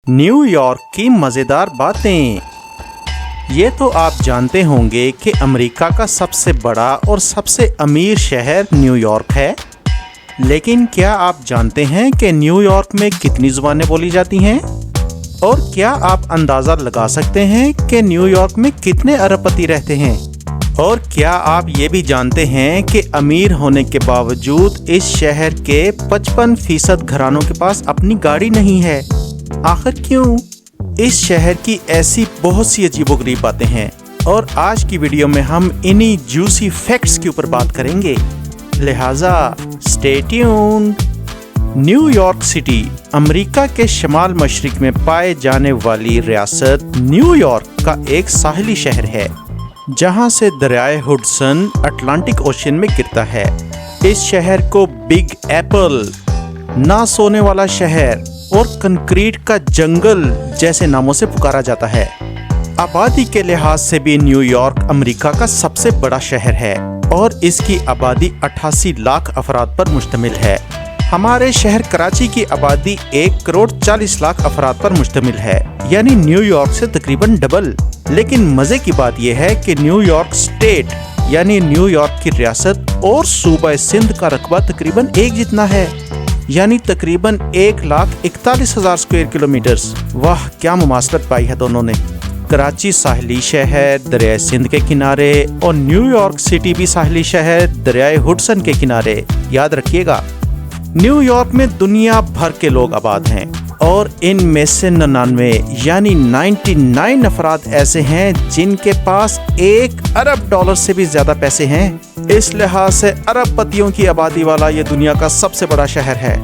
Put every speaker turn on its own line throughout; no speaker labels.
New York की मज़ेदार बातें। ये तो आप जानते होंगे कि अमेरिका का सबसे बड़ा और सबसे अमीर शहर न्यूयॉर्क है। लेकिन क्या आप जानते हैं कि न्यूयॉर्क में कितनी ज़ुबानें बोली जाती हैं? और क्या आप अंदाज़ा लगा सकते हैं कि न्यूयॉर्क में कितने अरबपति रहते हैं? और क्या आप ये भी जानते हैं कि अमीर होने के बावजूद इस शहर के 55% घरानों के पास अपनी गाड़ी नहीं है? आखिर क्यों? इस शहर की ऐसी बहुत सी अजीबोगरीब बातें हैं और आज की वीडियो में हम इन्हीं जूसी फैक्ट्स के ऊपर बात करेंगे, लिहाजा stay tuned. New York city America के शमाल मशरिक में पाए जाने वाली रियासत न्यूयॉर्क का एक साहिली शहर है, जहां से दरियाए हुडसन अटलांटिक ओशन में गिरता है। इस शहर को बिग एप्पल, ना सोने वाला शहर और कंक्रीट का जंगल जैसे नामों से पुकारा जाता है। आबादी के लिहाज से भी न्यूयॉर्क अमेरिका का सबसे बड़ा शहर है और इसकी आबादी 88 लाख अफराद पर मुश्तमिल है। हमारे शहर कराची की आबादी 1 करोड़ 40 लाख अफराद पर मुश्तमिल है, यानी न्यूयॉर्क से तकरीबन डबल। लेकिन मजे की बात यह है कि न्यूयॉर्क स्टेट यानी न्यूयॉर्क की रियासत और सूबा सिंध का रकबा तकरीबन एक जितना है, यानी तकरीबन 1,41,000 स्क्वायर किलोमीटर्स। वाह, क्या मुमासलत पाई है दोनों ने। कराची साहिली शहर दरियाए सिंध के किनारे और न्यूयॉर्क सिटी भी साहिली शहर दरियाए हुडसन के किनारे। याद रखिएगा, न्यूयॉर्क में दुनिया भर के लोग आबाद हैं और इनमें से 99 यानी 99 अफराद ऐसे हैं जिनके पास $1 अरब से भी ज्यादा पैसे हैं। इस लिहाज से अरबपतियों की आबादी वाला ये दुनिया का सबसे बड़ा शहर है।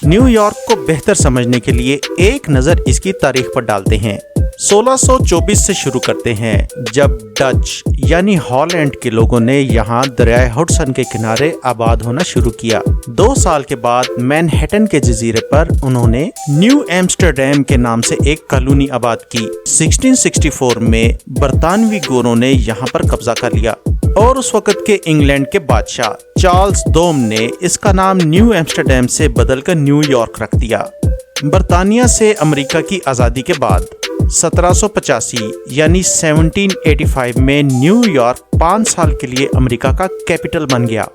न्यूयॉर्क को बेहतर समझने के लिए एक नज़र इसकी तारीख पर डालते हैं। 1624 से शुरू करते हैं, जब डच यानी हॉलैंड के लोगों ने यहाँ दरियाए हुडसन के किनारे आबाद होना शुरू किया। 2 साल के बाद मैनहट्टन के जजीरे पर उन्होंने न्यू एम्स्टरडैम के नाम से एक कॉलोनी आबाद की। 1664 में बरतानवी गोरों ने यहाँ पर कब्जा कर लिया और उस वक़्त के इंग्लैंड के बादशाह चार्ल्स दोम ने इसका नाम न्यू एम्स्टरडैम से बदलकर न्यूयॉर्क रख दिया। बरतानिया से अमेरिका की आज़ादी के बाद 1785 यानी 1785 में न्यूयॉर्क 5 साल के लिए अमेरिका का कैपिटल बन गया।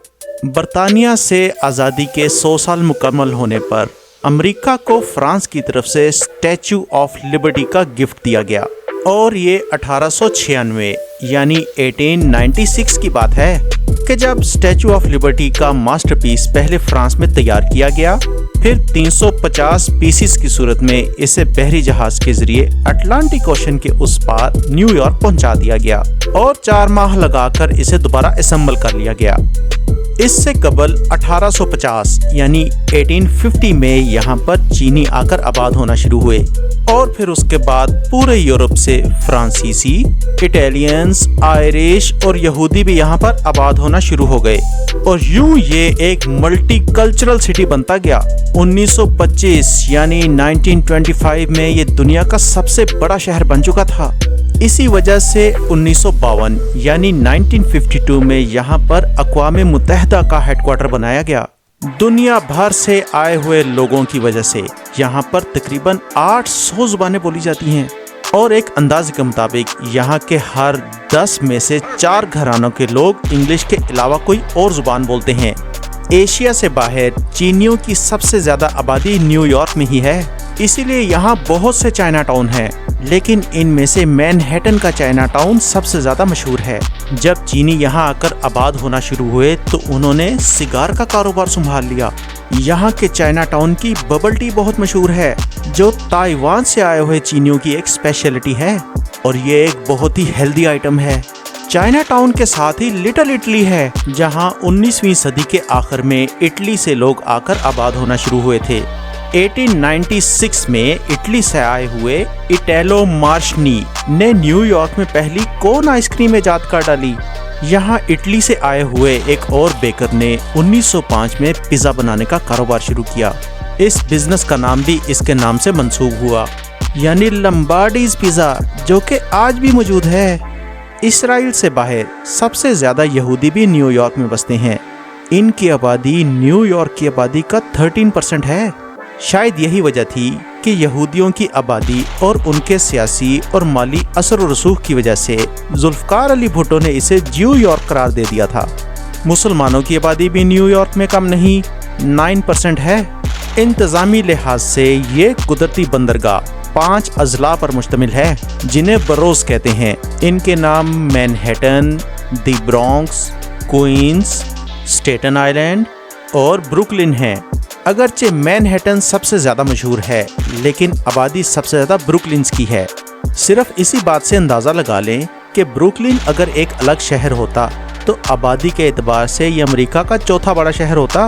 बरतानिया से आज़ादी के 100 साल मुकम्मल होने पर अमेरिका को फ्रांस की तरफ से स्टैचू ऑफ लिबर्टी का गिफ्ट दिया गया और ये 1896 यानी 1896 की बात है कि जब स्टैचू ऑफ लिबर्टी का मास्टरपीस पहले फ्रांस में तैयार किया गया, फिर 350 पीसीस की सूरत में इसे बहरी जहाज के जरिए अटलांटिक ओशन के उस पार न्यूयॉर्क पहुंचा दिया गया और 4 माह लगाकर इसे दोबारा असेंबल कर लिया गया। इससे कबल 1850 यानी 1850 में यहाँ पर चीनी आकर आबाद होना शुरू हुए और फिर उसके बाद पूरे यूरोप से फ्रांसीसी, इटालियंस, आयरिश और यहूदी भी यहाँ पर आबाद होना शुरू हो गए और यूं ये एक मल्टी कल्चरल सिटी बनता गया। 1925 यानी 1925 में ये दुनिया का सबसे बड़ा शहर बन चुका था। इसी वजह से 1952 यानी 1952 में यहाँ पर अक़वाम मुत्तहिदा का हेडक्वार्टर बनाया गया। दुनिया भर से आए हुए लोगों की वजह से यहाँ पर तकरीबन 800 ज़ुबानें बोली जाती हैं और एक अंदाज़े के मुताबिक यहाँ के हर 10 में से 4 घरानों के लोग इंग्लिश के अलावा कोई और ज़ुबान बोलते हैं। एशिया से बाहर चीनियों की सबसे ज़्यादा आबादी न्यूयॉर्क में ही है, इसीलिए यहाँ बहुत से चाइना टाउन हैं, लेकिन इनमें से मैनहट्टन का चाइना टाउन सबसे ज़्यादा मशहूर है। जब चीनी यहाँ आकर आबाद होना शुरू हुए तो उन्होंने सिगार का कारोबार संभाल लिया। यहाँ के चाइना टाउन की बबल टी बहुत मशहूर है, जो ताइवान से आए हुए चीनियों की एक स्पेशलिटी है और ये एक बहुत ही हेल्दी आइटम है। चाइना टाउन के साथ ही लिटिल इटली है, जहाँ 19वीं सदी के आखिर में इटली से लोग आकर आबाद होना शुरू हुए थे। 1896 में इटली से आए हुए इटैलो मार्शनी ने न्यूयॉर्क में पहली कोन आइसक्रीम ईजाद कर डाली। यहाँ इटली से आए हुए एक और बेकर ने 1905 में पिज़्ज़ा बनाने का कारोबार शुरू किया। इस बिजनेस का नाम भी इसके नाम से मंसूब हुआ, यानी लम्बार्डीज पिज़्ज़ा, जो कि आज भी मौजूद है। इसराइल से बाहर सबसे ज़्यादा यहूदी भी न्यूयॉर्क में बसते हैं। इनकी आबादी न्यूयॉर्क की आबादी का 13% है। शायद यही वजह थी کہ یہودیوں کی آبادی اور ان کے سیاسی اور مالی اثر و رسوخ کی وجہ سے ذوالفقار علی بھٹو نے اسے نیو یارک قرار دے دیا تھا۔ مسلمانوں کی آبادی بھی نیو یارک میں کم نہیں 9% ہے۔ انتظامی لحاظ سے یہ قدرتی بندرگاہ 5 اضلاع پر مشتمل ہے جنہیں بروز کہتے ہیں۔ ان کے نام مینہٹن، دی برانکس، کوئنز، اسٹیٹن آئی لینڈ اور بروکلن ہیں۔ اگرچہ مینہٹن سب سے زیادہ مشہور ہے لیکن آبادی سب سے زیادہ بروکلنز کی ہے۔ صرف اسی بات سے اندازہ لگا لیں کہ بروکلن اگر ایک الگ شہر ہوتا تو آبادی کے اعتبار سے یہ امریکہ کا چوتھا بڑا شہر ہوتا۔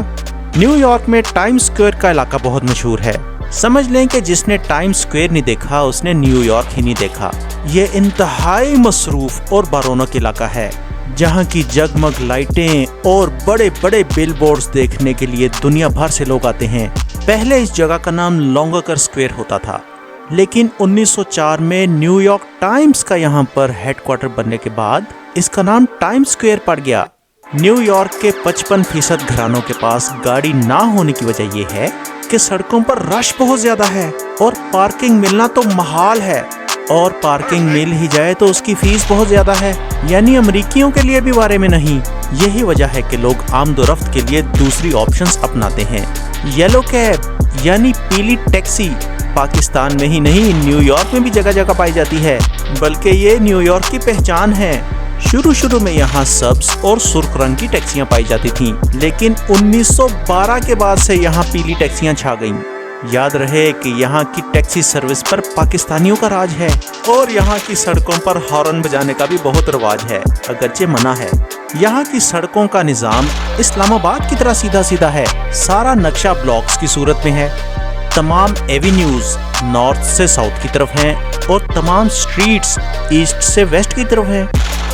نیو یارک میں ٹائم سکوئر کا علاقہ بہت مشہور ہے۔ سمجھ لیں کہ جس نے ٹائم سکوئر نہیں دیکھا اس نے نیو یارک ہی نہیں دیکھا۔ یہ انتہائی مصروف اور بارونق علاقہ ہے جہاں کی جگمگ لائٹیں اور بڑے بڑے بل بورڈز دیکھنے کے لیے دنیا بھر سے لوگ آتے ہیں۔ پہلے اس جگہ کا نام لانگاکر سکوئر ہوتا تھا لیکن 1904 میں نیو یارک ٹائمز کا یہاں پر ہیڈ کوارٹر بننے کے بعد اس کا نام ٹائم سکوئر پڑ گیا۔ نیو یارک کے 55% گھرانوں کے پاس گاڑی نہ ہونے کی وجہ یہ ہے کہ سڑکوں پر رش بہت زیادہ ہے اور پارکنگ ملنا تو محال ہے، اور پارکنگ مل ہی جائے تو اس کی فیس بہت زیادہ ہے، یعنی امریکیوں کے لیے بھی بارے میں نہیں۔ یہی وجہ ہے کہ لوگ آمد و رفت کے لیے دوسری آپشنز اپناتے ہیں۔ یلو کیب یعنی پیلی ٹیکسی پاکستان میں ہی نہیں نیو یارک میں بھی جگہ جگہ پائی جاتی ہے، بلکہ یہ نیو یارک کی پہچان ہے۔ شروع میں یہاں سبز اور سرخ رنگ کی ٹیکسیاں پائی جاتی تھیں لیکن 1912 کے بعد سے یہاں پیلی ٹیکسیاں چھا گئیں۔ یاد رہے کہ یہاں کی ٹیکسی سروس پر پاکستانیوں کا راج ہے اور یہاں کی سڑکوں پر ہارن بجانے کا بھی بہت رواج ہے، اگرچہ منع ہے۔ یہاں کی سڑکوں کا نظام اسلام آباد کی طرح سیدھا سیدھا ہے، سارا نقشہ بلاکس کی صورت میں ہے۔ تمام ایوینیوز نارتھ سے ساؤتھ کی طرف ہیں اور تمام سٹریٹس ایسٹ سے ویسٹ کی طرف ہیں،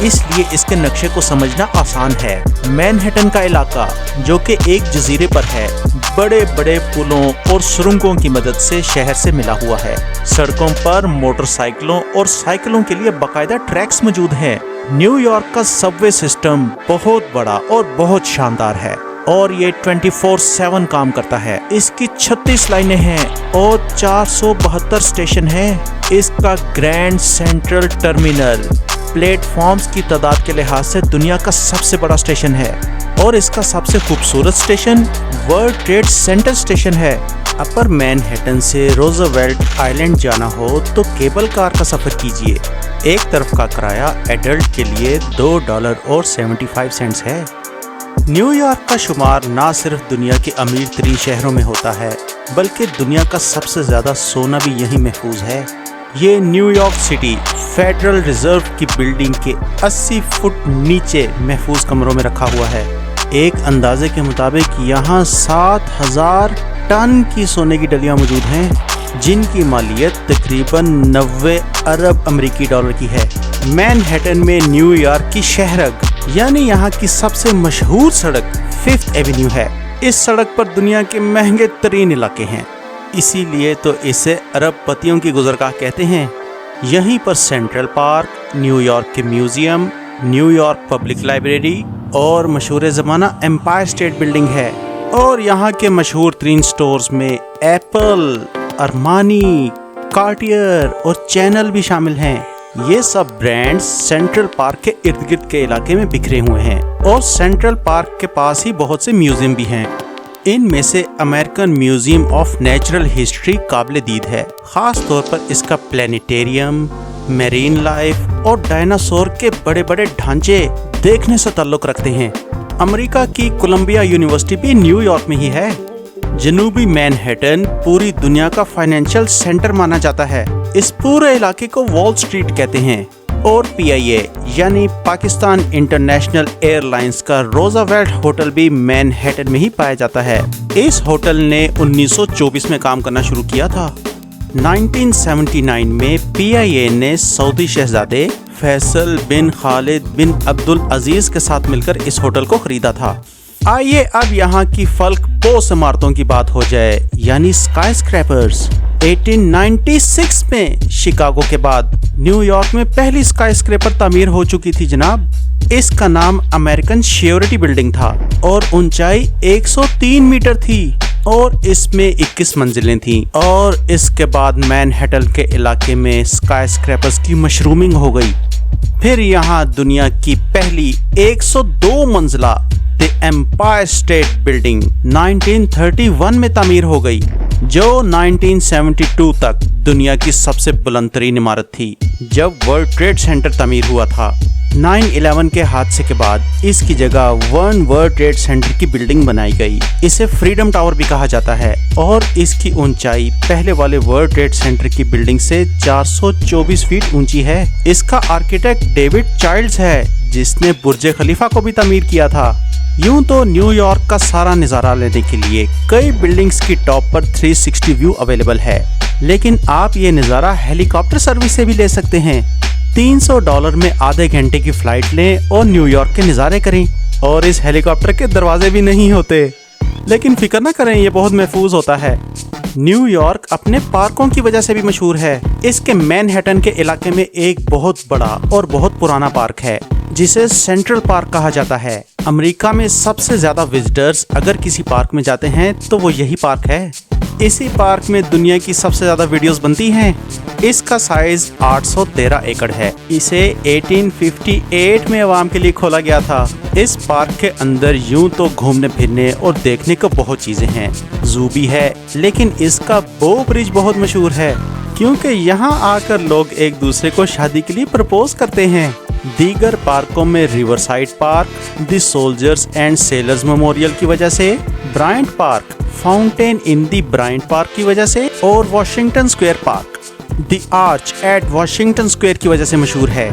اس لیے اس کے نقشے کو سمجھنا آسان ہے۔ مینہٹن کا علاقہ جو کہ ایک جزیرے پر ہے بڑے بڑے پلوں اور سرنگوں کی مدد سے شہر سے ملا ہوا ہے۔ سڑکوں پر موٹر سائیکلوں اور سائیکلوں کے لیے باقاعدہ ٹریکس موجود ہیں۔ نیو یارک کا سب وے سسٹم بہت بڑا اور بہت شاندار ہے اور یہ 24/7 کام کرتا ہے۔ اس کی 36 لائنیں ہیں اور 472 اسٹیشن ہیں۔ اس کا گرینڈ سینٹرل ٹرمینل پلیٹ فارمز کی تعداد کے لحاظ سے دنیا کا سب سے بڑا اسٹیشن ہے اور اس کا سب سے خوبصورت station World Trade Center station ہے۔ اپر مینہٹن سے روزویلٹ آئی لینڈ جانا ہو تو کیبل کار کا سفر کیجیے۔ ایک طرف کا کرایہ ایڈلٹ کے لیے $2.75 ہے۔ نیو یارک کا شمار نہ صرف دنیا کے امیر ترین شہروں میں ہوتا ہے بلکہ دنیا کا سب سے زیادہ سونا بھی یہیں محفوظ ہے۔ یہ new York city federal reserve کی بلڈنگ کے 80 فٹ نیچے محفوظ کمروں میں رکھا ہوا ہے۔ ایک اندازے کے مطابق یہاں 7000 ٹن کی سونے کی ڈلیاں موجود ہیں جن کی مالیت تقریباً 90 ارب امریکی ڈالر کی ہے۔ مینہٹن میں نیو یارک کی شہرگ یعنی یہاں کی سب سے مشہور سڑک 5th ایونیو ہے۔ اس سڑک پر دنیا کے مہنگے ترین علاقے ہیں، اسی لیے تو اسے ارب پتیوں کی گزرگاہ کہتے ہیں۔ یہیں پر سینٹرل پارک، نیو یارک کے museum, new York public library اور مشہور زمانہ امپائر اسٹیٹ بلڈنگ ہے، اور یہاں کے مشہور ترین سٹورز میں ایپل، ارمانی، کارٹیئر اور چینل بھی شامل ہیں۔ یہ سب برانڈز سینٹرل پارک کے ارد گرد کے علاقے میں بکھرے ہوئے ہیں اور سینٹرل پارک کے پاس ہی بہت سے میوزیم بھی ہیں۔ ان میں سے American museum of natural history قابل دید ہے، خاص طور پر اس کا پلانیٹیریم، میرین لائف اور ڈائناسور کے بڑے بڑے ڈھانچے دیکھنے سے تعلق رکھتے ہیں۔ امریکہ کی کولمبیا یونیورسٹی بھی نیو یارک میں ہی ہے۔ جنوبی مینہٹن پوری دنیا کا فائنینشیل سینٹر مانا جاتا ہے۔ اس پورے علاقے کو وال سٹریٹ کہتے ہیں، اور PIA یعنی پاکستان انٹرنیشنل ایئر لائنز کا روزویلٹ ہوٹل بھی مینہٹن میں ہی پایا جاتا ہے۔ اس ہوٹل نے 1924 میں کام کرنا شروع کیا تھا۔ 1979 میں PIA نے سعودی شہزادے فیصل بن خالد بن عبدالعزیز کے ساتھ مل کر اس ہوٹل کو خریدا تھا۔ آئیے اب یہاں کی فلک بوس عمارتوں کی بات ہو جائے، یعنی اسکائی اسکریپرز۔ 1896 میں شکاگو کے بعد نیو یارک میں پہلی اسکائی اسکریپر تعمیر ہو چکی تھی جناب۔ اس کا نام امریکن شیورٹی بلڈنگ تھا اور اونچائی 103 میٹر تھی۔ और इसमें 21 मंजिलें थीं और इसके बाद मैनहट्टन के इलाके में स्काई स्क्रैपर्स की मशरूमिंग हो गई। फिर यहाँ दुनिया की पहली 102 मंजिला द एम्पायर स्टेट बिल्डिंग 1931 में तामीर हो गई, जो 1972 तक दुनिया की सबसे बुलंदतरीन इमारत थी जब वर्ल्ड ट्रेड सेंटर तामीर हुआ था। 9/11 के हादसे के बाद इसकी जगह वन वर्ल्ड ट्रेड सेंटर की बिल्डिंग बनाई गई। इसे फ्रीडम टावर भी कहा जाता है और इसकी ऊंचाई पहले वाले वर्ल्ड ट्रेड सेंटर की बिल्डिंग से 424 फीट ऊंची है। इसका आर्किटेक्ट डेविड चाइल्ड्स है, जिसने बुर्ज खलीफा को भी तामीर किया था। यूं तो न्यूयॉर्क का सारा नज़ारा लेने के लिए कई बिल्डिंग्स की टॉप पर 360 व्यू अवेलेबल है, लेकिन आप ये नज़ारा हेलीकॉप्टर सर्विस से भी ले सकते हैं। $300 में आधे घंटे की फ्लाइट लें और न्यूयॉर्क के नज़ारे करें। और इस हेलीकॉप्टर के दरवाजे भी नहीं होते, लेकिन फिक्र ना करें, ये बहुत महफूज होता है। न्यूयॉर्क अपने पार्कों की वजह से भी मशहूर है। इसके मैनहट्टन के इलाके में एक बहुत बड़ा और बहुत पुराना पार्क है जिसे सेंट्रल पार्क कहा जाता है। अमेरिका में सबसे ज्यादा विजिटर्स अगर किसी पार्क में जाते हैं तो वो यही पार्क है। इसी पार्क में दुनिया की सबसे ज्यादा वीडियोस बनती हैं। इसका साइज 813 एकड़ है। इसे 1858 में आवाम के लिए खोला गया था। इस पार्क के अंदर यूं तो घूमने फिरने और देखने को बहुत चीजें हैं, जू भी है, लेकिन इसका बो ब्रिज बहुत मशहूर है क्योंकि यहाँ आकर लोग एक दूसरे को शादी के लिए प्रपोज करते हैं। दीगर पार्कों में Riverside Park, the Soldiers and Sailors Memorial की वजह से, Bryant Park, fountain in the Bryant Park की वजह से और Washington Square Park, the arch at Washington Square की वजह से मशहूर है।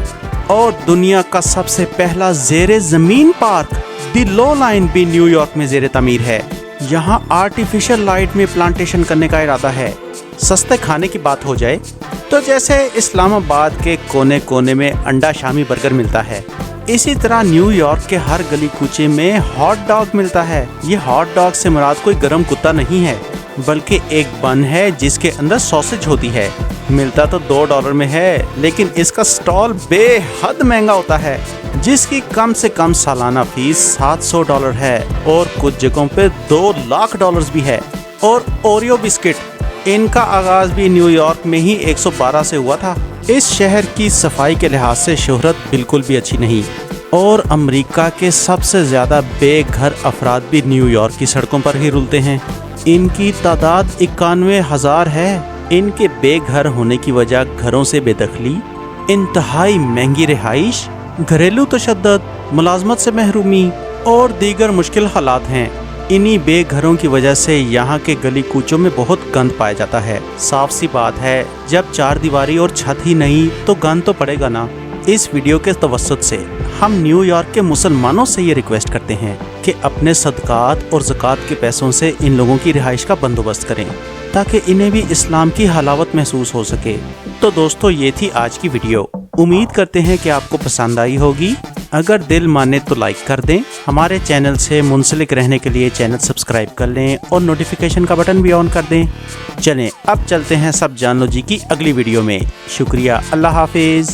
और दुनिया का सबसे पहला जेरे जमीन पार्क द लो लाइन भी न्यूयॉर्क में जेरे तामीर है। यहाँ आर्टिफिशियल लाइट में प्लांटेशन करने का इरादा है। सस्ते खाने की बात हो जाए तो जैसे इस्लामाबाद के कोने कोने में अंडा शामी बर्गर मिलता है, इसी तरह न्यूयॉर्क के हर गली कूचे में हॉट डॉग मिलता है। ये हॉट डॉग से मुराद कोई गरम कुत्ता नहीं है, बल्कि एक बन है जिसके अंदर सॉसेज होती है। मिलता तो $2 में है, लेकिन इसका स्टॉल बेहद महंगा होता है, जिसकी कम से कम सालाना फीस $700 है और कुछ जगहों पे $2 लाख भी है। और ओरियो बिस्किट, इनका आगाज भी न्यूयॉर्क में ही 112 से हुआ था। इस शहर की सफाई के लिहाज से शोहरत बिल्कुल भी अच्छी नहीं और अमेरिका के सबसे ज़्यादा बेघर अफराद भी न्यूयॉर्क की सड़कों पर ही रुलते हैं। इनकी तादाद 91,000 है। इनके बेघर होने की वजह घरों से बेदखली, इंतहाई महंगी रिहाइश, घरेलू तशद्दुद, मुलाजमत से महरूमी और दीगर मुश्किल हालात हैं। इन्हीं बेघरों की वजह से यहाँ के गली कूचों में बहुत गंद पाया जाता है। साफ सी बात है, जब चार दीवारी और छत ही नहीं तो गंद तो पड़ेगा ना। इस वीडियो के तवस्सुत से हम न्यूयॉर्क के मुसलमानों से ये रिक्वेस्ट करते हैं कि अपने सदकात और ज़कात के पैसों से इन लोगों की रिहाइश का बंदोबस्त करें ताकि इन्हें भी इस्लाम की हलावत महसूस हो सके। तो दोस्तों, ये थी आज की वीडियो। उम्मीद करते हैं कि आपको पसंद आई होगी। अगर दिल माने तो लाइक कर दें। हमारे चैनल से मुंसलिक रहने के लिए चैनल सब्सक्राइब कर लें और नोटिफिकेशन का बटन भी ऑन कर दें। चलें अब चलते हैं सब जान लो जी की अगली वीडियो में। शुक्रिया, अल्लाह हाफिज़।